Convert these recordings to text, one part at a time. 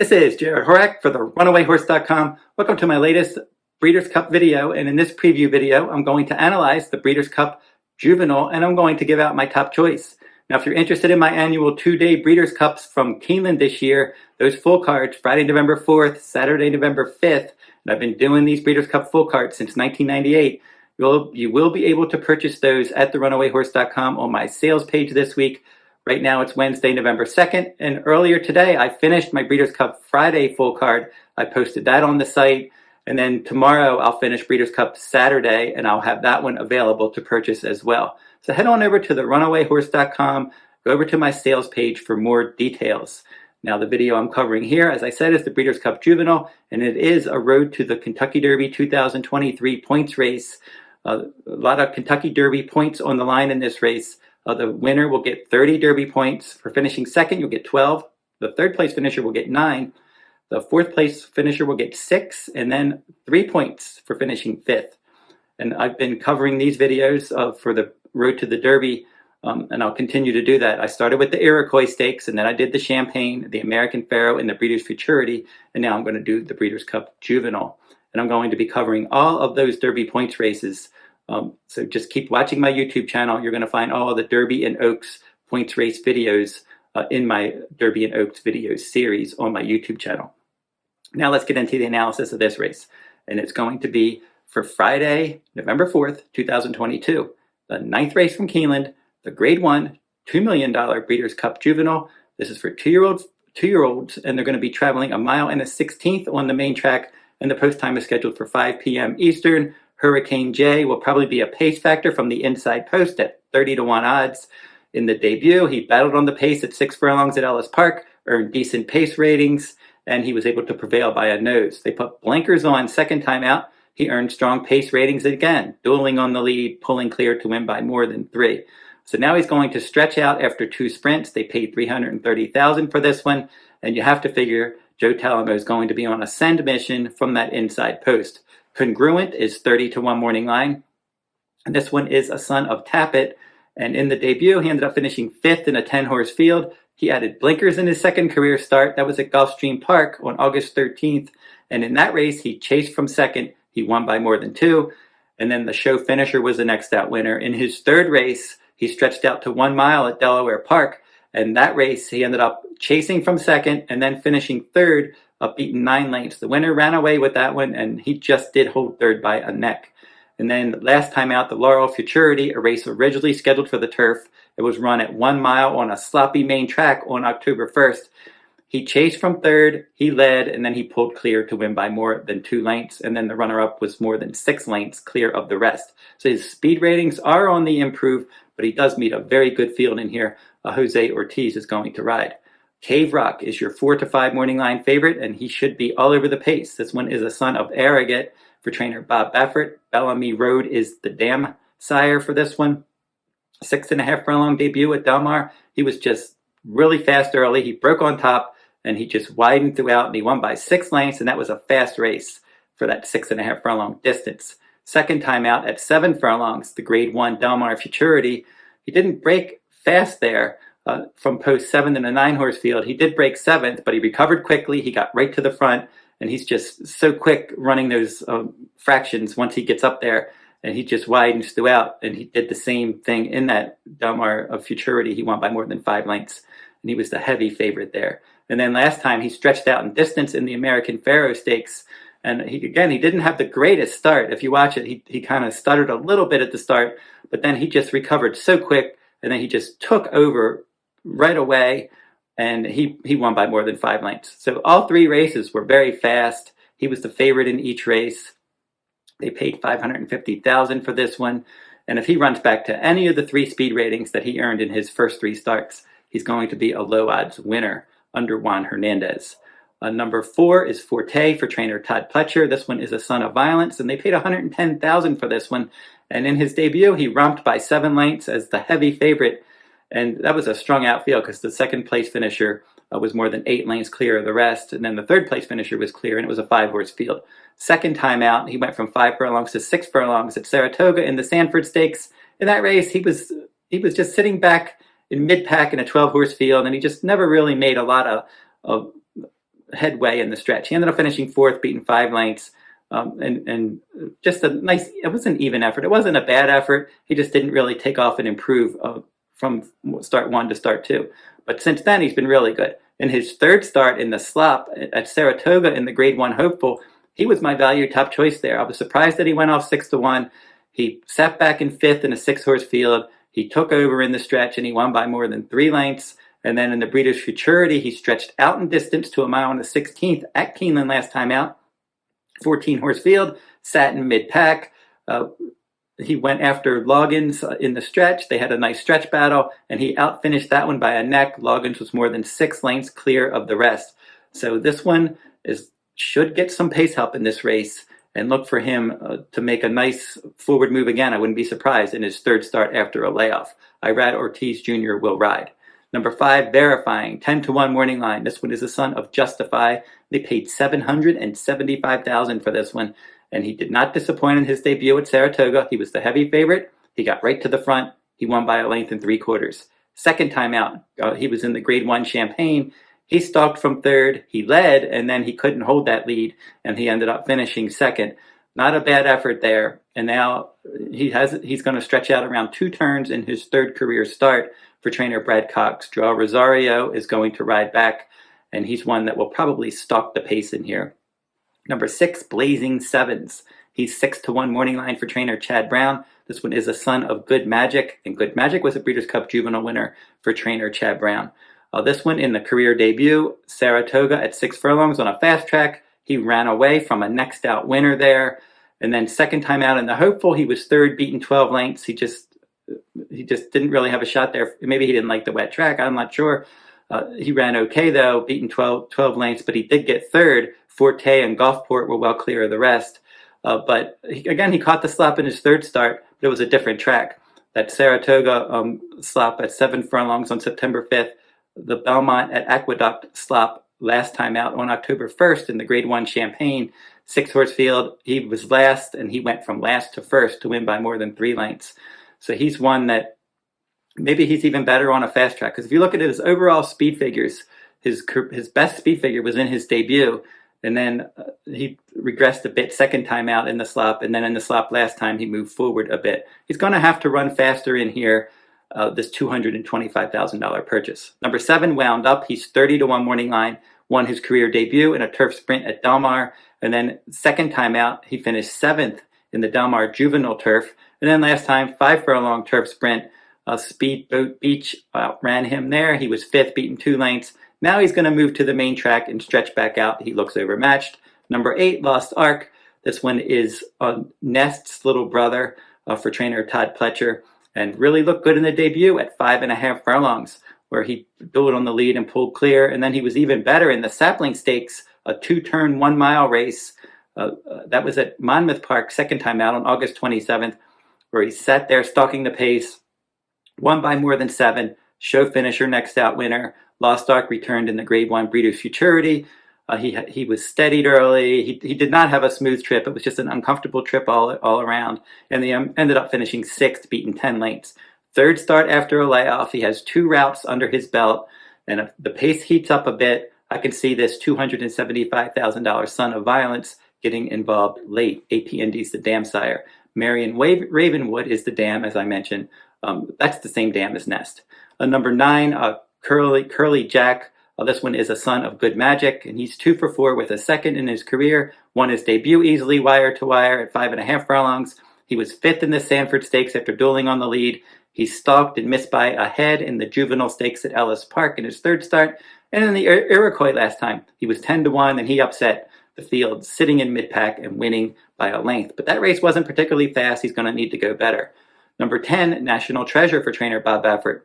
This is Jarrod Horak for the RunawayHorse.com. Welcome to my latest Breeders Cup video, and in this preview video I'm going to analyze the Breeders Cup Juvenile and I'm going to give out my top choice. Now if you're interested in my annual 2-day Breeders Cups from Keeneland this year, those full cards, Friday, November 4th, Saturday, November 5th, and I've been doing these Breeders Cup full cards since 1998, you will be able to purchase those at the RunawayHorse.com on my sales page this week. Right now it's Wednesday, November 2nd, and earlier today I finished my Breeders' Cup Friday full card. I posted that on the site, and then tomorrow I'll finish Breeders' Cup Saturday, and I'll have that one available to purchase as well. So head on over to the runawayhorse.com, go over to my sales page for more details. Now the video I'm covering here, as I said, is the Breeders' Cup Juvenile, and it is a road to the Kentucky Derby 2023 points race. A lot of Kentucky Derby points on the line in this race. The winner will get 30 Derby points. For finishing second, you'll get 12. The third place finisher will get 9. The fourth place finisher will get 6, and then 3 points for finishing 5th. And I've been covering these videos for the road to the Derby, and I'll continue to do that. I started with the Iroquois Stakes, and then I did the Champagne, the American Pharoah, and the Breeders' Futurity, and now I'm going to do the Breeders' Cup Juvenile. And I'm going to be covering all of those Derby points races. So just keep watching my YouTube channel. You're going to find all the Derby and Oaks points race videos in my Derby and Oaks videos series on my YouTube channel. Now let's get into the analysis of this race. And it's going to be for Friday, November 4th, 2022. The 9th race from Keeneland, the Grade 1, $2 million Breeders' Cup Juvenile. This is for two-year-olds, and they're going to be traveling 1 1/16 miles on the main track, and the post time is scheduled for 5 p.m. Eastern. Hurricane J will probably be a pace factor from the inside post at 30-1 odds. In the debut, he battled on the pace at 6 furlongs at Ellis Park, earned decent pace ratings, and he was able to prevail by a nose. They put blinkers on second time out. He earned strong pace ratings again, dueling on the lead, pulling clear to win by more than 3. So now he's going to stretch out after 2 sprints. They paid $330,000 for this one, and you have to figure Joe Talamo is going to be on a send mission from that inside post. Congruent is 30-1 morning line. And this one is a son of Tappet. And in the debut, he ended up finishing 5th in a 10-horse field. He added blinkers in his second career start. That was at Gulfstream Park on August 13th. And in that race, he chased from second. He won by more than 2. And then the show finisher was the next out winner. In his third race, he stretched out to 1 mile at Delaware Park. And that race, he ended up chasing from second and then finishing third, up beaten 9 lengths. The winner ran away with that one, and he just did hold third by a neck. And then last time out, the Laurel Futurity, a race originally scheduled for the turf. It was run at 1 mile on a sloppy main track on October 1st. He chased from third, he led, and then he pulled clear to win by more than 2 lengths. And then the runner-up was more than 6 lengths clear of the rest. So his speed ratings are on the improve, but he does meet a very good field in here. Jose Ortiz is going to ride. Cave Rock is your 4 to 5 morning line favorite, and he should be all over the pace. This one is a son of Arrogate for trainer Bob Baffert. Bellamy Road is the dam sire for this one. 6.5 furlong debut at Del Mar. He was just really fast early. He broke on top, and he just widened throughout, and he won by 6 lengths, and that was a fast race for that 6.5 furlong distance. Second time out at 7 furlongs, the Grade 1 Del Mar Futurity. He didn't break fast there. From post 7 in a 9-horse field. He did break 7th, but he recovered quickly. He got right to the front, and he's just so quick running those fractions once he gets up there, and he just widens throughout, and he did the same thing in that Del Mar of Futurity. He won by more than 5 lengths, and he was the heavy favorite there. And then last time, he stretched out in distance in the American Pharoah Stakes, and he didn't have the greatest start. If you watch it, he kind of stuttered a little bit at the start, but then he just recovered so quick, and then he just took over right away, and he won by more than 5 lengths. So all 3 races were very fast. He was the favorite in each race. They paid $550,000 for this one, and if he runs back to any of the 3 speed ratings that he earned in his first 3 starts, he's going to be a low odds winner under Juan Hernandez. Number 4 is Forte for trainer Todd Pletcher. This one is a son of violence, and they paid $110,000 for this one. And in his debut, he romped by 7 lengths as the heavy favorite. And that was a strong outfield because the second place finisher was more than 8 lanes clear of the rest. And then the third place finisher was clear, and it was a 5-horse field. Second time out, he went from 5 furlongs to 6 furlongs at Saratoga in the Sanford Stakes. In that race, he was just sitting back in mid-pack in a 12-horse field, and he just never really made a lot of headway in the stretch. He ended up finishing fourth, beating 5 lengths. And just a nice, it was an even effort. It wasn't a bad effort. He just didn't really take off and improve from start 1 to start 2. But since then, he's been really good. In his third start in the slop at Saratoga in the Grade 1 Hopeful, he was my value top choice there. I was surprised that he went off 6-1. He sat back in 5th in a 6-horse field. He took over in the stretch and he won by more than 3 lengths. And then in the Breeders' Futurity, he stretched out in distance to 1 mile and a 16th at Keeneland last time out. 14-horse field, sat in mid-pack. He went after Loggins in the stretch. They had a nice stretch battle, and he outfinished that one by a neck. Loggins was more than 6 lengths clear of the rest. So this one should get some pace help in this race, and look for him to make a nice forward move again. I wouldn't be surprised in his third start after a layoff. Irad Ortiz Jr. will ride. Number 5, Verifying, 10-1 morning line. This one is the son of Justify. They paid $775,000 for this one, and he did not disappoint in his debut at Saratoga. He was the heavy favorite. He got right to the front. He won by a length and 3/4. Second time out, he was in the Grade 1 Champagne. He stalked from third. He led, and then he couldn't hold that lead, and he ended up finishing second. Not a bad effort there. And now he's going to stretch out around 2 turns in his third career start for trainer Brad Cox. Joao Rosario is going to ride back, and he's one that will probably stalk the pace in here. Number 6, Blazing Sevens. He's 6-1 morning line for trainer Chad Brown. This one is a son of Good Magic, and Good Magic was a Breeders' Cup Juvenile winner for trainer Chad Brown. This one in the career debut, Saratoga at 6 furlongs on a fast track. He ran away from a next out winner there. And then second time out in the Hopeful, he was third, beaten 12 lengths. He just didn't really have a shot there. Maybe he didn't like the wet track. I'm not sure. He ran okay, though, beaten 12 lengths, but he did get third. Forte and Gulfport were well clear of the rest. But he caught the slop in his third start, but it was a different track. That Saratoga slop at 7 furlongs on September 5th, the Belmont at Aqueduct slop last time out on October 1st in the Grade 1 Champagne, 6-horse field. He was last, and he went from last to first to win by more than 3 lengths. So he's one that maybe he's even better on a fast track. Because if you look at his overall speed figures, his best speed figure was in his debut. And then he regressed a bit second time out in the slop. And then in the slop last time, he moved forward a bit. He's going to have to run faster in here, this $225,000 purchase. Number 7, Wound Up. He's 30-1 morning line. Won his career debut in a turf sprint at Del Mar. And then second time out, he finished 7th in the Del Mar Juvenile Turf. And then last time, 5 furlong turf sprint. Speedboat Beach ran him there. He was 5th, beaten 2 lengths. Now he's going to move to the main track and stretch back out. He looks overmatched. Number 8, Lost Ark. This one is Nest's little brother for trainer Todd Pletcher, and really looked good in the debut at 5.5 furlongs, where he built on the lead and pulled clear. And then he was even better in the Sapling Stakes, a 2-turn, 1-mile race. That was at Monmouth Park, second time out on August 27th, where he sat there stalking the pace, won by more than 7, show finisher, next out winner. Lost Ark returned in the Grade 1 Breeders' Futurity. He was steadied early. He did not have a smooth trip. It was just an uncomfortable trip all around. And he ended up finishing 6th, beaten 10 lengths. Third start after a layoff. He has 2 routes under his belt. And if the pace heats up a bit, I can see this $275,000 son of violence getting involved late. APND's the dam sire. Marion Ravenwood is the dam, as I mentioned. That's the same dam as Nest. Number 9, Curly Jack. This one is a son of Good Magic, and he's 2 for 4 with a second in his career. Won his debut easily, wire to wire, at 5.5 furlongs. He was 5th in the Sanford Stakes after dueling on the lead. He stalked and missed by a head in the Juvenile Stakes at Ellis Park in his third start. And in the Iroquois last time, he was 10-1, and he upset the field, sitting in mid-pack and winning by a length. But that race wasn't particularly fast. He's going to need to go better. Number 10, National Treasure for trainer Bob Baffert.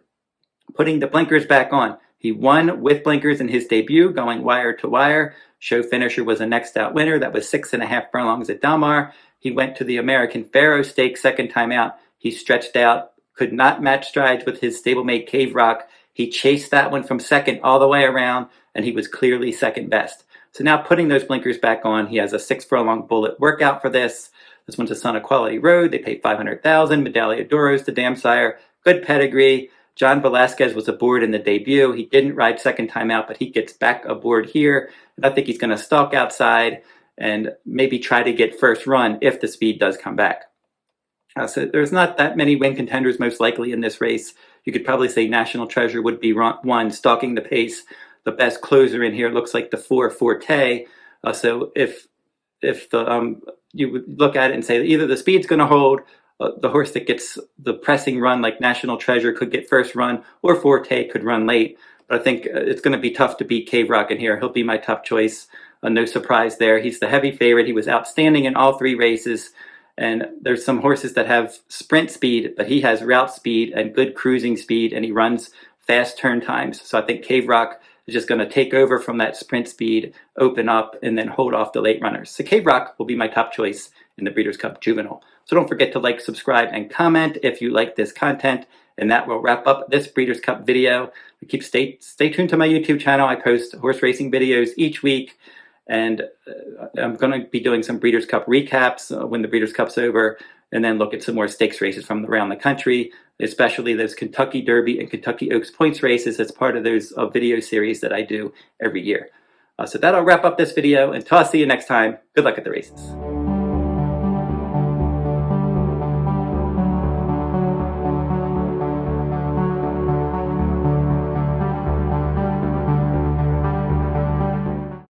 Putting the blinkers back on. He won with blinkers in his debut, going wire to wire. Show finisher was a next out winner. That was 6.5 furlongs at Del Mar. He went to the American Pharoah Stakes second time out. He stretched out, could not match strides with his stablemate Cave Rock. He chased that one from second all the way around, and he was clearly second best. So now putting those blinkers back on, he has a 6 furlong bullet workout for this. This one's a son of Quality Road. They paid $500,000. Medaglia d'Oro's the dam sire. Good pedigree. John Velasquez was aboard in the debut. He didn't ride second time out, but he gets back aboard here. And I think he's going to stalk outside and maybe try to get first run if the speed does come back. So there's not that many win contenders most likely in this race. You could probably say National Treasure would be one, stalking the pace. The best closer in here looks like the 4 Forte. So if you would look at it and say either the speed's going to hold, the horse that gets the pressing run like National Treasure could get first run, or Forte could run late. But I think it's going to be tough to beat Cave Rock in here. He'll be my top choice. No surprise there. He's the heavy favorite. He was outstanding in all 3 races. And there's some horses that have sprint speed, but he has route speed and good cruising speed, and he runs fast turn times. So I think Cave Rock is just going to take over from that sprint speed, open up, and then hold off the late runners. So Cave Rock will be my top choice in the Breeders' Cup Juvenile. So don't forget to like, subscribe, and comment if you like this content. And that will wrap up this Breeders' Cup video. Stay tuned to my YouTube channel. I post horse racing videos each week. And I'm going to be doing some Breeders' Cup recaps when the Breeders' Cup's over, and then look at some more stakes races from around the country, especially those Kentucky Derby and Kentucky Oaks Points races as part of those video series that I do every year. So that'll wrap up this video. Until I see you next time, good luck at the races.